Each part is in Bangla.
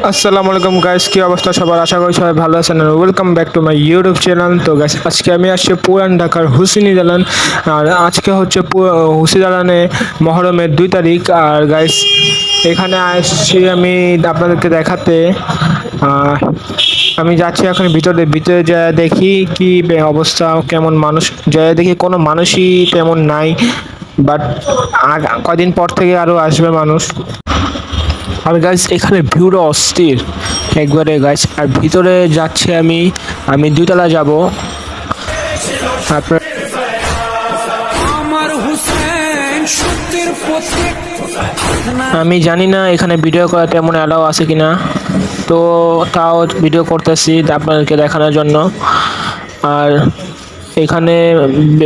আসসালামু আলাইকুম গাইস, কি অবস্থা সবার? আশা করি সবাই ভালো আছেন। Welcome back to my YouTube channel. তো গাইস, আজকে আমি আসছি পুরান ঢাকার হুসিনি দালান। আর আজকে হচ্ছে হুসিনি দালানে মহরমের 2 তারিখ। আর গাইস, এখানে আসছি আমি আপনাদেরকে দেখাতে। আহ, আমি যাচ্ছি এখন ভিতরে ভিতরে যা দেখি কি অবস্থা, কেমন মানুষ। যা দেখি কোনো মানুষই তেমন নাই, বাট কদিন পর থেকে আরো আসবে মানুষ। আর গাইস, এখানে ভিউটা অস্থির একবারে গাইস। আর ভিতরে যাচ্ছি আমি আমি 2 তলা যাব। আপনার আমি জানি না এখানে ভিডিও করা তেমন অ্যালাউ আছে কিনা, তো তাও ভিডিও করতেছি আপনাদেরকে দেখানোর জন্য। আর এখানে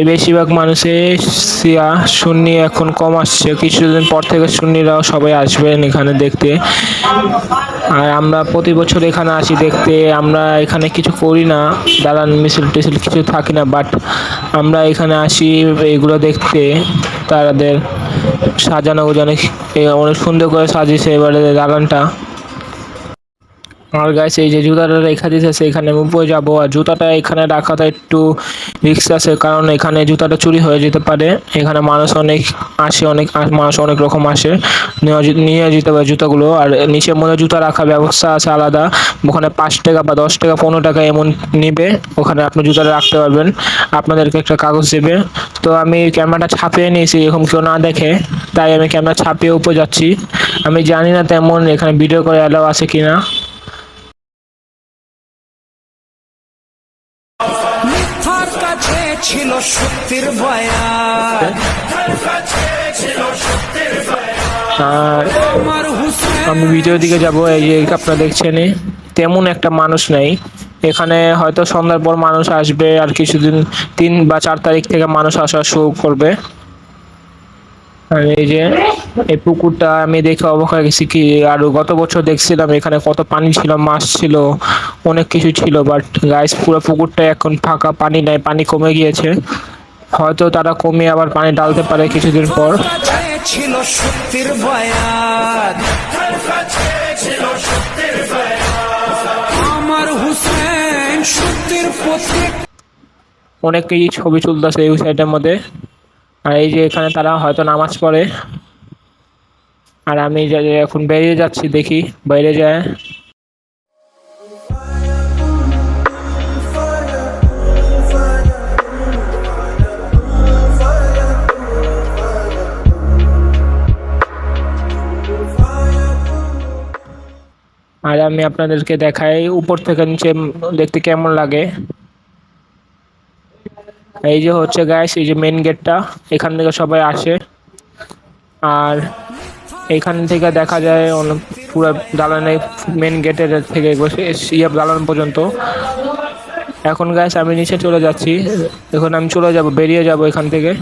বেশিরভাগ মানুষে শিয়া সুন্নি এখন কম আসছে, কিছুদিন পর থেকে সুন্নিরাও সবাই আসবেন এখানে দেখতে। আর আমরা প্রতি বছর এখানে আসি দেখতে। আমরা এখানে কিছু করি না, দালান মিছিল টিছিল কিছু থাকি না, বাট আমরা এখানে আসি এগুলো দেখতে। তাদের সাজানো গোজানো অনেক সুন্দর করে সাজিয়েছে এবারে দালানটা। আর গাইস, এই যে জুতাটা রেখা দিতেছে, এখানে আমি উপরে যাবো। আর জুতাটা এখানে রাখাটা একটু রিস্ক আছে, কারণ এখানে জুতাটা চুরি হয়ে যেতে পারে। এখানে মানুষ অনেক আসে, মানুষ অনেক রকম আসে, নিয়ে যেতে পারে জুতাগুলো। আর নিচের মধ্যে জুতা রাখার ব্যবস্থা আছে আলাদা। ওখানে 5 টাকা বা 10 টাকা 15 টাকা এমন নিবে, ওখানে আপনি জুতাটা রাখতে পারবেন। আপনাদেরকে একটা কাগজ দেবে। তো আমি ক্যামেরাটা ছাপিয়ে নিয়েছি, এরকম কেউ না দেখে, তাই আমি ক্যামেরা ছাপিয়ে উপরে যাচ্ছি। আমি জানি না তেমন এখানে ভিডিও করে অ্যালাউ আছে কিনা। ছিল সত্যের বয়ান। আর আমি ভিডিওর দিকে যাব। এই যে আপনারা দেখছেন, তেমন একটা মানুষ নেই এখানে। হয়তো সন্ধ্যার পর মানুষ আসবে, আর কিছুদিন 3 বা 4 তারিখ থেকে মানুষ আসা শুরু করবে। আর এই যে এই পুকুরটা আমি দেখে অবাক হয়ে গেছি। কি আর গত বছর দেখছিলাম এখানে কত পানি ছিল, মাছ ছিল, অনেক কিছু ছিল, বাট গাইস পুরো পুকুরটা এখন ফাঁকা, পানি নাই, পানি কমে গিয়েছে। হয়তো তারা কমিয়ে আবার পানি ডালতে পারে কিছুদিন পর। ছিল সত্যের বয়ান, আমার হুসেন সত্যের পথে। অনেকেই ছবি তুলতেছে এই সাইডের মধ্যে। আর এই যে এখানে তারা হয়তো নামাজ পড়ে। আর আমি এখন বেরিয়ে যাচ্ছি, দেখি বাইরে যায়। আর আমি আপনাদেরকে দেখাই উপর থেকে নিচে দেখতে কেমন লাগে। এই যে হচ্ছে গাইস, এই যে মেন গেটটা, এখান থেকে সবাই আসে। আর এখান থেকে দেখা যায় পুরো দালানের মেন গেটের থেকে দালান পর্যন্ত। এখন গাইস আমি নিচে চলে যাচ্ছি, এখন আমি চলে যাব, বেরিয়ে যাব এখান থেকে।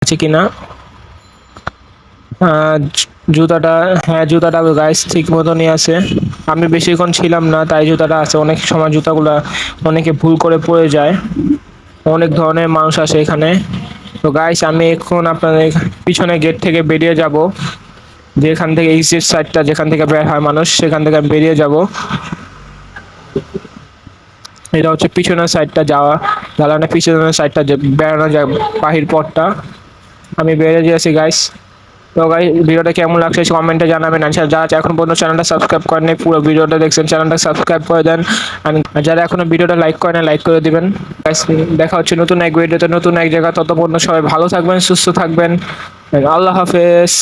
আছে কিনা জুতাটা, হ্যাঁ জুতাটা গাইস ঠিক মতনই আছে। আমি বেশিক্ষণ ছিলাম না, তাই জুতাটা আছে। অনেক সময় জুতাগুলা অনেকে ভুল করে পড়ে যায়। অনেক ধরনের মানুষ আসে এখানে। তো গাইস, আমি এখন আপনাদের পিছনে গেট থেকে বেরিয়ে যাব, যেখান থেকে এক্সিট সাইডটা, যেখান থেকে বের হয় মানুষ, সেখান থেকে বেরিয়ে যাব। এটা হচ্ছে পিছনের সাইডটা যাওয়া, দালানের পিছনের সাইডটা বেড়ানো যায়, বাহির পথটা। আমি বেরিয়ে যাচ্ছি গাইস। তো গাইস, ভিডিওটা কেমন লাগছে কমেন্টে জানাবেন। আর যারা এখন পর্যন্ত চ্যানেলটা সাবস্ক্রাইব করেন, পুরো ভিডিওটা দেখছেন, চ্যানেলটা সাবস্ক্রাইব করে দেন। আর যারা এখনো ভিডিওটা লাইক করেন, লাইক করে দিবেন। গাইস, দেখা হচ্ছে নতুন এক ভিডিওতে, নতুন এক জায়গা। ততক্ষণ সবাই ভালো থাকবেন, সুস্থ থাকবেন। আল্লাহ হাফেজ।